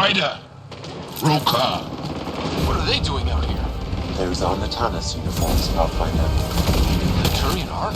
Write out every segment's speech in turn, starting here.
Ryder! Roka! What are they doing out here? Those are Natanus uniforms, Pathfinder. The Turian Ark?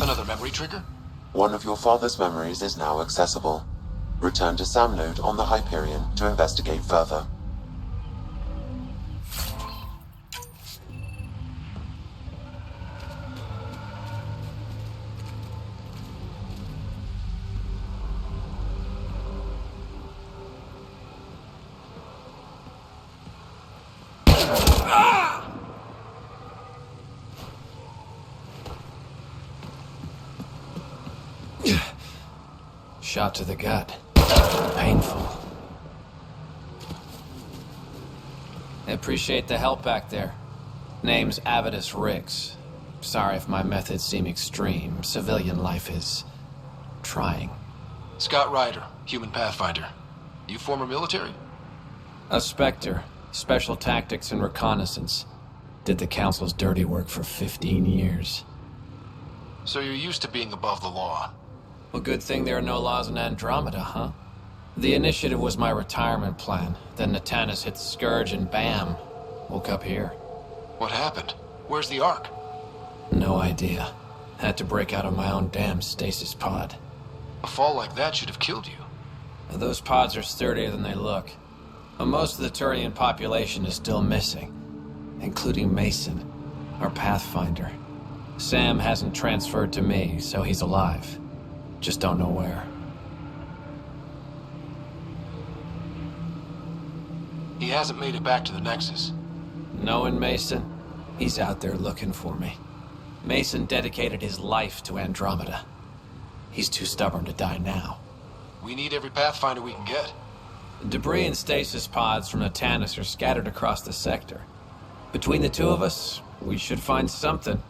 Another memory trigger? One of your father's memories is now accessible. Return to Samnode on the Hyperion to investigate further. Shot to the gut. Painful. I appreciate the help back there. Name's Avidus Rix. Sorry if my methods seem extreme. Civilian life is trying. Scott Ryder, human pathfinder. You former military? A Spectre. Special tactics and reconnaissance. Did the Council's dirty work for 15 years. So you're used to being above the law. Well, good thing there are no laws in Andromeda, huh? The initiative was my retirement plan. Then Natanus hit the Scourge and bam, woke up here. What happened? Where's the Ark? No idea. Had to break out of my own damn stasis pod. A fall like that should have killed you. Those pods are sturdier than they look. But most of the Turian population is still missing, including Mason, our Pathfinder. Sam hasn't transferred to me, so he's alive. Just don't know where. He hasn't made it back to the Nexus. Knowing Mason, he's out there looking for me. Mason dedicated his life to Andromeda. He's too stubborn to die now. We need every Pathfinder we can get. Debris and stasis pods from the Tannis are scattered across the sector. Between the two of us, we should find something.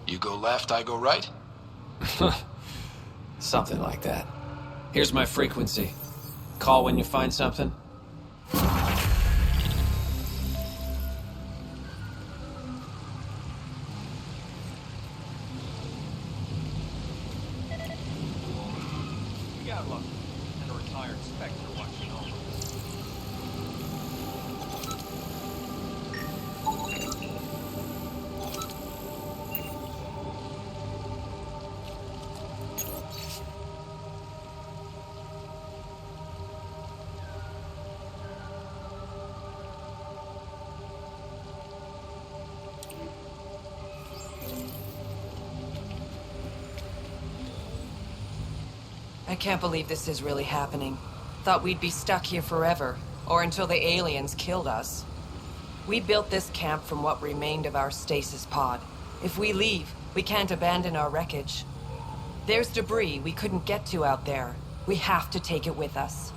You go left, I go right? Something like that. Here's my frequency. Call when you find something. We got lucky, and a retired Spectre watching over us. I can't believe this is really happening. Thought we'd be stuck here forever, or until the aliens killed us. We built this camp from what remained of our stasis pod. If we leave, we can't abandon our wreckage. There's debris we couldn't get to out there. We have to take it with us.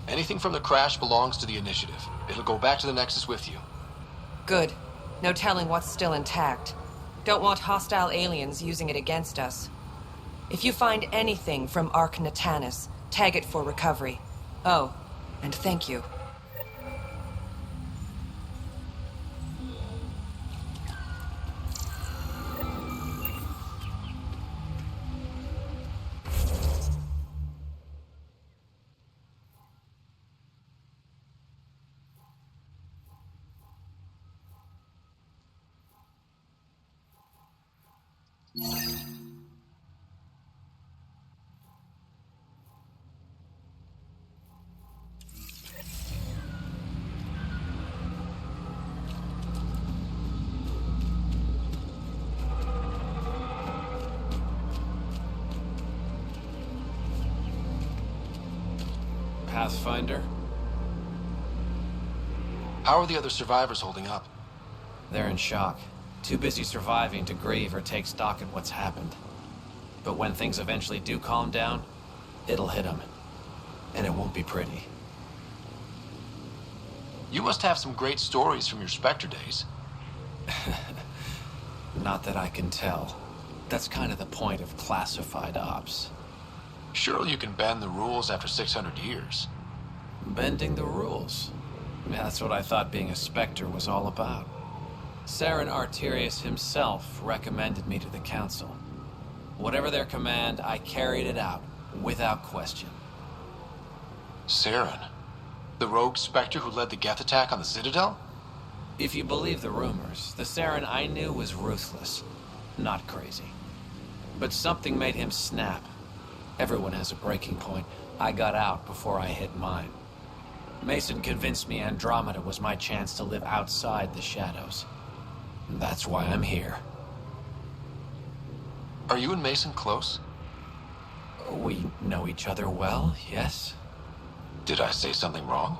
Anything from the crash belongs to the Initiative. It'll go back to the Nexus with you. Good. No telling what's still intact. Don't want hostile aliens using it against us. If you find anything from Ark Natanis, tag it for recovery. Oh, and thank you. Pathfinder? How are the other survivors holding up? They're in shock. Too busy surviving to grieve or take stock in what's happened. But when things eventually do calm down, it'll hit them. And it won't be pretty. You must have some great stories from your Spectre days. Not that I can tell. That's kind of the point of classified ops. Surely you can bend the rules after 600 years. Bending the rules. Yeah, that's what I thought being a Spectre was all about. Saren Arterius himself recommended me to the Council. Whatever their command, I carried it out, without question. Saren? The rogue Spectre who led the Geth attack on the Citadel? If you believe the rumors, the Saren I knew was ruthless, not crazy. But something made him snap. Everyone has a breaking point. I got out before I hit mine. Mason convinced me Andromeda was my chance to live outside the shadows. That's why I'm here. Are you and Mason close? We know each other well, yes? Did I say something wrong?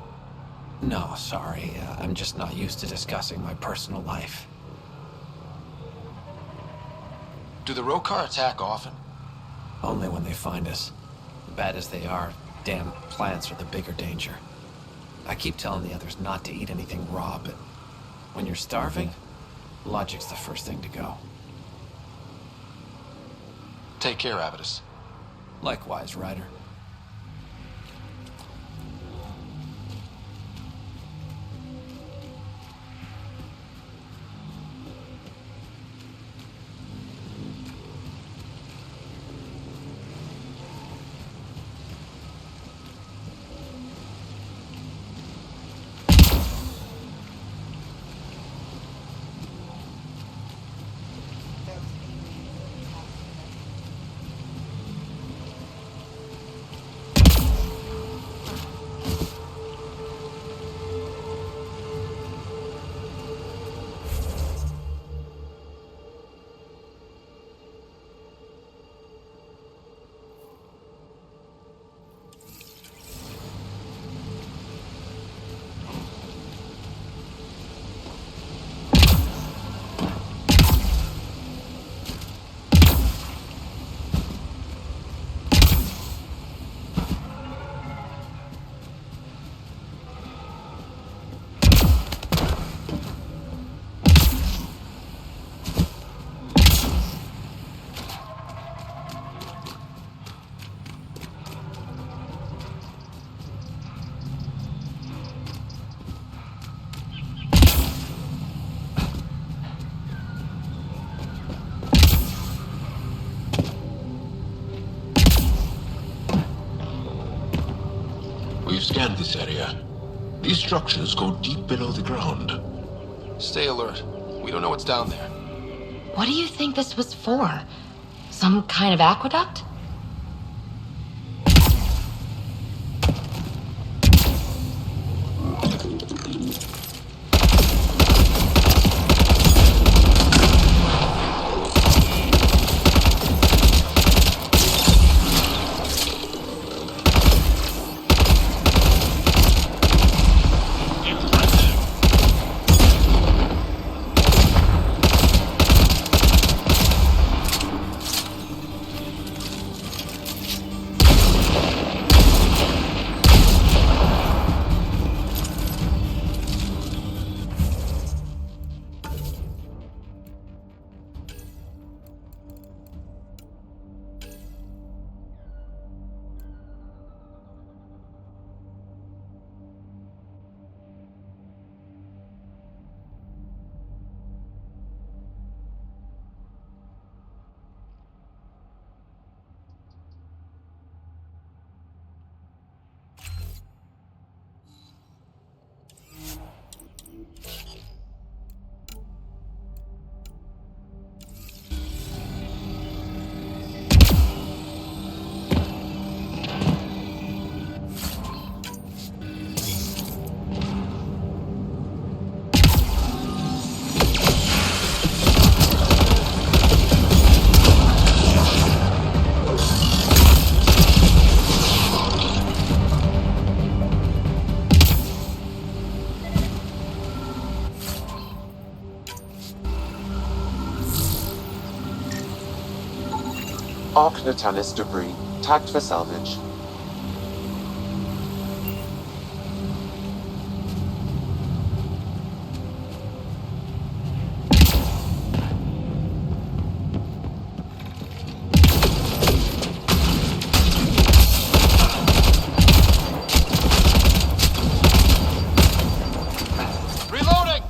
No, sorry. I'm just not used to discussing my personal life. Do the Rokar attack often? Only when they find us. Bad as they are, damn plants are the bigger danger. I keep telling the others not to eat anything raw, but when you're starving, logic's the first thing to go. Take care, Avitus. Likewise, Ryder. scanned this area. These structures go deep below the ground. Stay alert. We don't know what's down there. What do you think this was for? Some kind of aqueduct? Arc Natalis debris, tagged for salvage. Reloading!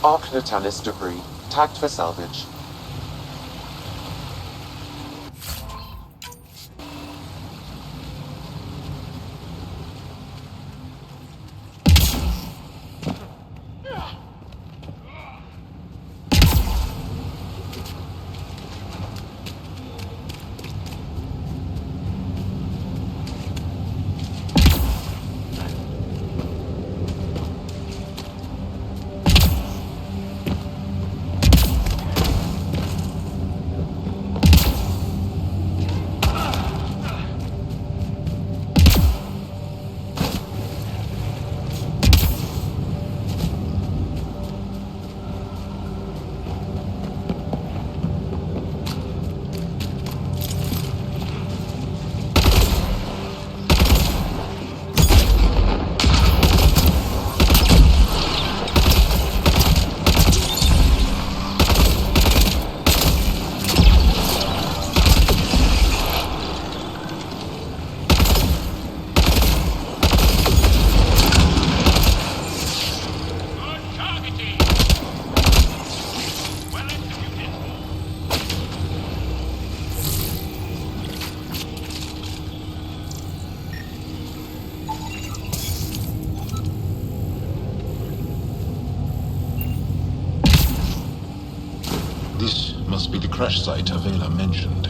Arc Natalis debris, tagged for salvage. This must be the crash site Avela mentioned.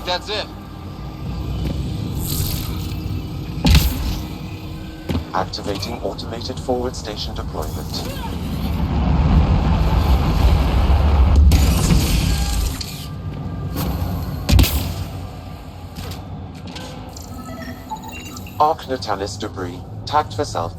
That's it. Activating automated forward station deployment. Arc Natalis debris, tagged for salvage.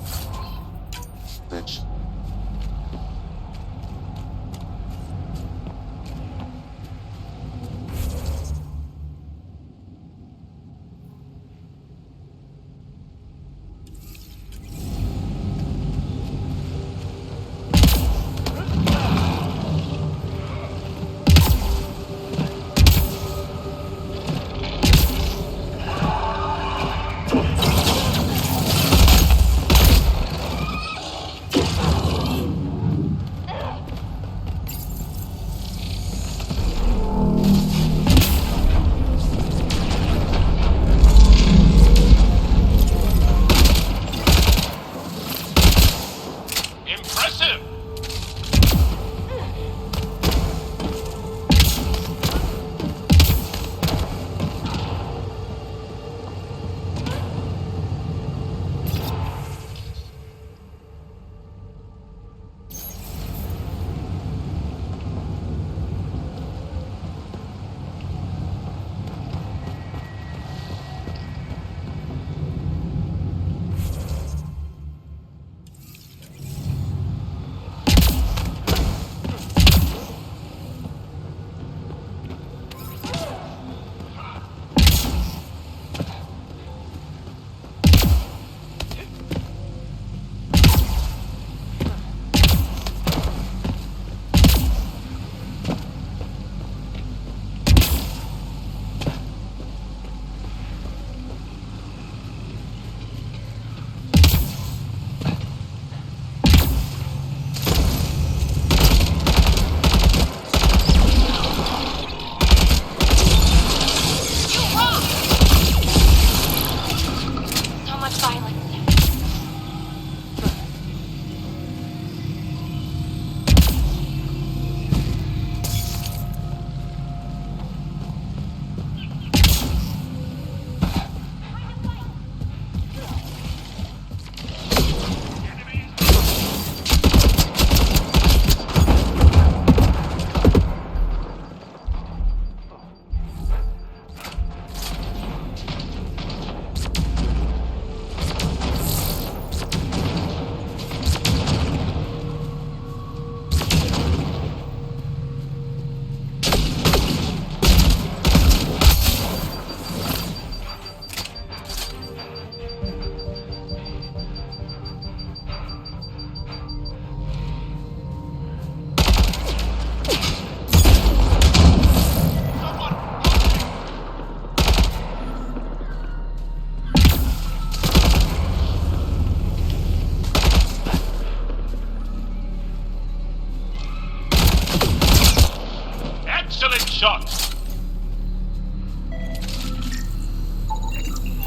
shot.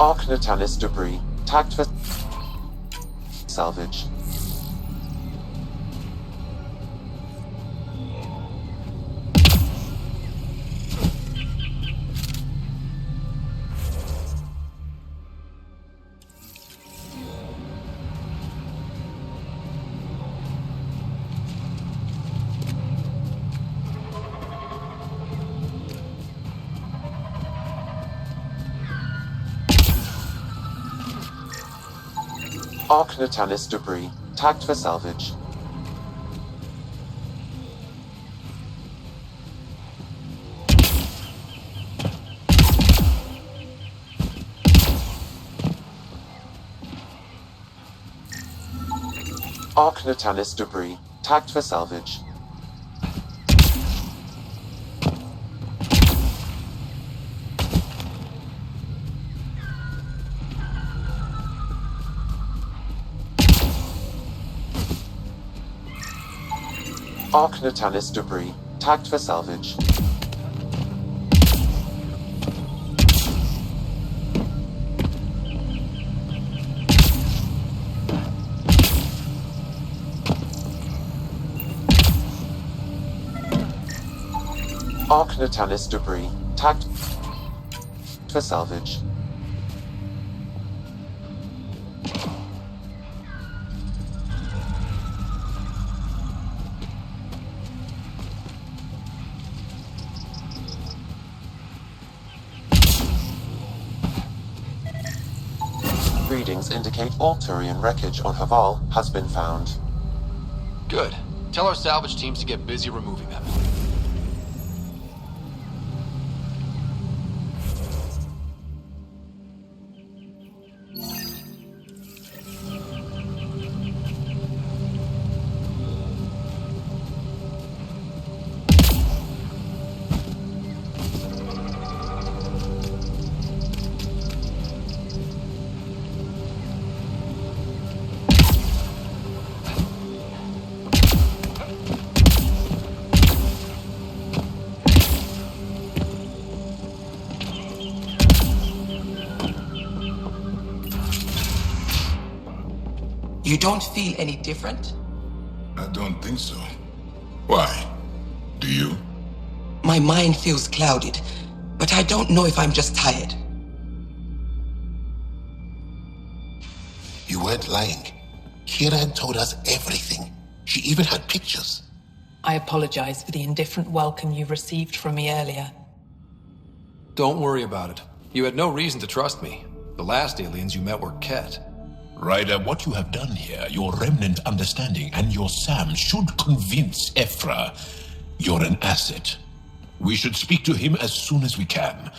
Arc Natalis debris tagged for salvage. Arc Natalis debris tagged for salvage. Arc Natalis debris tagged for salvage. Arc Natalis debris tagged for salvage. Arc Natalis debris tagged for salvage. Readings indicate all Turian wreckage on Haval has been found. Good. Tell our salvage teams to get busy removing them. You don't feel any different? I don't think so. Why? Do you? My mind feels clouded, but I don't know if I'm just tired. You weren't lying. Kieran told us everything. She even had pictures. I apologize for the indifferent welcome you received from me earlier. Don't worry about it. You had no reason to trust me. The last aliens you met were Ket. Ryder, what you have done here, your remnant understanding and your Sam should convince Ephra you're an asset. We should speak to him as soon as we can.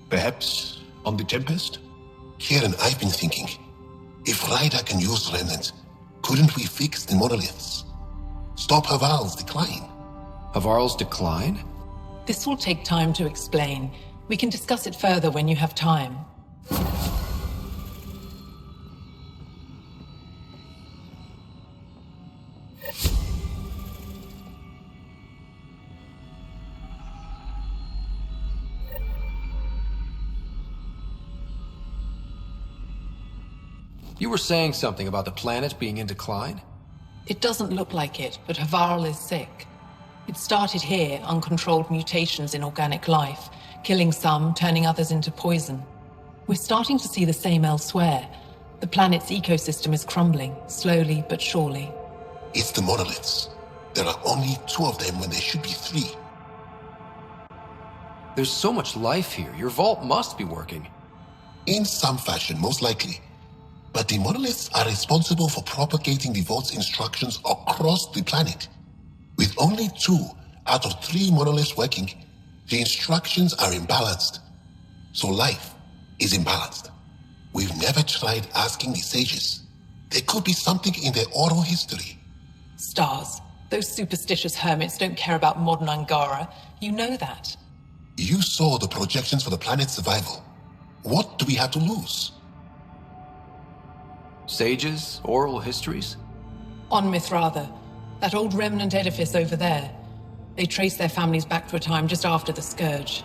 Perhaps on the Tempest? Kieran, I've been thinking. If Ryder can use remnant, couldn't we fix the monoliths? Stop Haval's decline? Havarl's decline? This will take time to explain. We can discuss it further when you have time. You were saying something about the planet being in decline? It doesn't look like it, but Havarl is sick. It started here, uncontrolled mutations in organic life, killing some, turning others into poison. We're starting to see the same elsewhere. The planet's ecosystem is crumbling, slowly but surely. It's the monoliths. There are only 2 of them when there should be 3. There's so much life here. Your vault must be working. In some fashion, most likely. But the monoliths are responsible for propagating the vault's instructions across the planet. With only 2 out of 3 monoliths working, the instructions are imbalanced. So life is imbalanced. We've never tried asking the sages. There could be something in their oral history. Stars. Those superstitious hermits don't care about modern Angara. You know that. You saw the projections for the planet's survival. What do we have to lose? Sages? Oral histories? On Mithratha. That old remnant edifice over there. They trace their families back to a time just after the Scourge.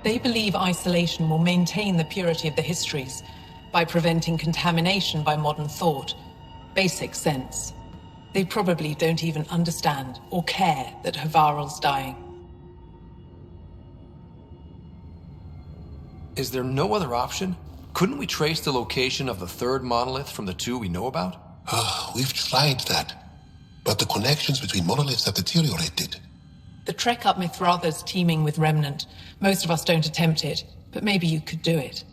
They believe isolation will maintain the purity of the histories by preventing contamination by modern thought. Basic sense. They probably don't even understand or care that Havarl's dying. Is there no other option? Couldn't we trace the location of the third monolith from the two we know about? We've tried that, but the connections between monoliths have deteriorated. The trek up Mithratha's teeming with Remnant. Most of us don't attempt it, but maybe you could do it.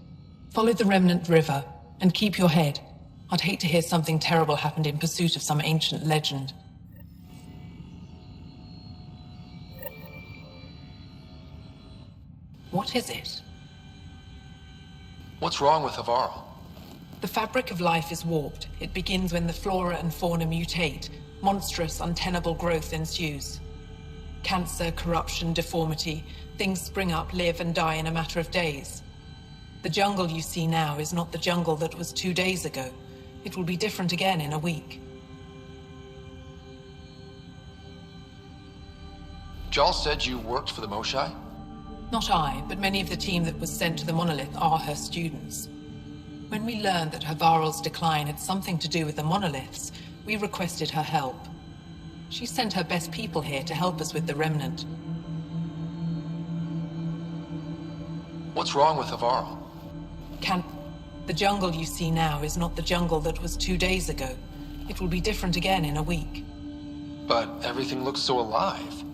Follow the Remnant River, and keep your head. I'd hate to hear something terrible happened in pursuit of some ancient legend. What is it? What's wrong with Havarl? The fabric of life is warped. It begins when the flora and fauna mutate. Monstrous, untenable growth ensues. Cancer, corruption, deformity. Things spring up, live, and die in a matter of days. The jungle you see now is not the jungle that was 2 days ago. It will be different again in a week. Jal said you worked for the Moshai? Not I, but many of the team that was sent to the monolith are her students. When we learned that Havarl's decline had something to do with the monoliths, we requested her help. She sent her best people here to help us with the Remnant. What's wrong with Havarl? The jungle you see now is not the jungle that was 2 days ago. It will be different again in a week. But everything looks so alive.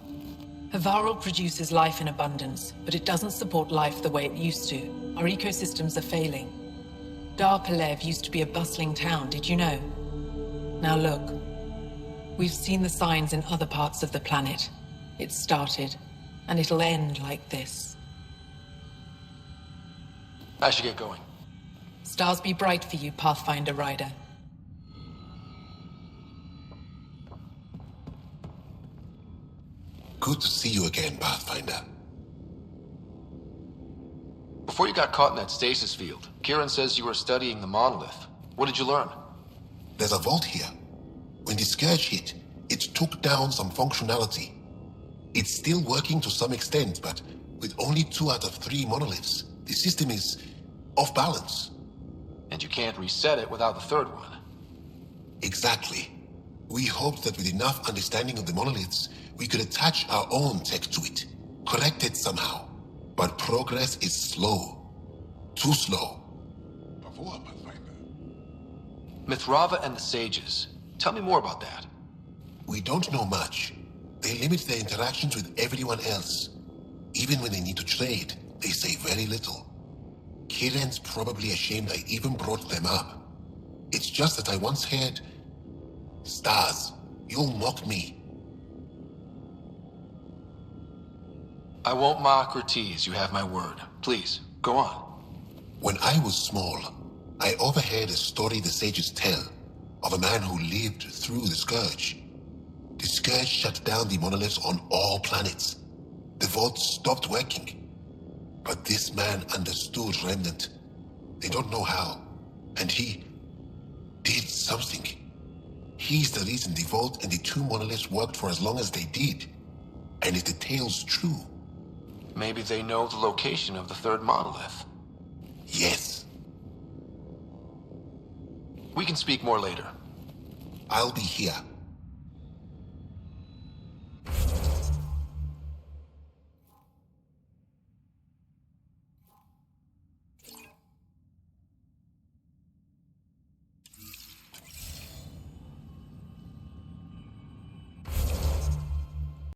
Havarl produces life in abundance, but it doesn't support life the way it used to. Our ecosystems are failing. Dar Pelev used to be a bustling town, did you know? Now look. We've seen the signs in other parts of the planet. It started, and it'll end like this. I should get going. Stars be bright for you, Pathfinder Rider. Good to see you again, Pathfinder. Before you got caught in that stasis field, Kieran says you were studying the monolith. What did you learn? There's a vault here. When the Scourge hit, it took down some functionality. It's still working to some extent, but with only 2 out of 3 monoliths, the system is off balance. And you can't reset it without the third one. Exactly. We hoped that with enough understanding of the monoliths, we could attach our own tech to it, correct it somehow. But progress is slow. Too slow. Mithrava and the Sages. Tell me more about that. We don't know much. They limit their interactions with everyone else. Even when they need to trade, they say very little. Kieran's probably ashamed I even brought them up. It's just that I once heard... Stars, you'll mock me. I won't mock or tease, you have my word. Please, go on. When I was small, I overheard a story the sages tell of a man who lived through the Scourge. The Scourge shut down the monoliths on all planets. The vault stopped working. But this man understood Remnant. They don't know how. And he did something. He's the reason the vault and the 2 monoliths worked for as long as they did. And if the tale's true... Maybe they know the location of the third monolith. Yes. We can speak more later. I'll be here.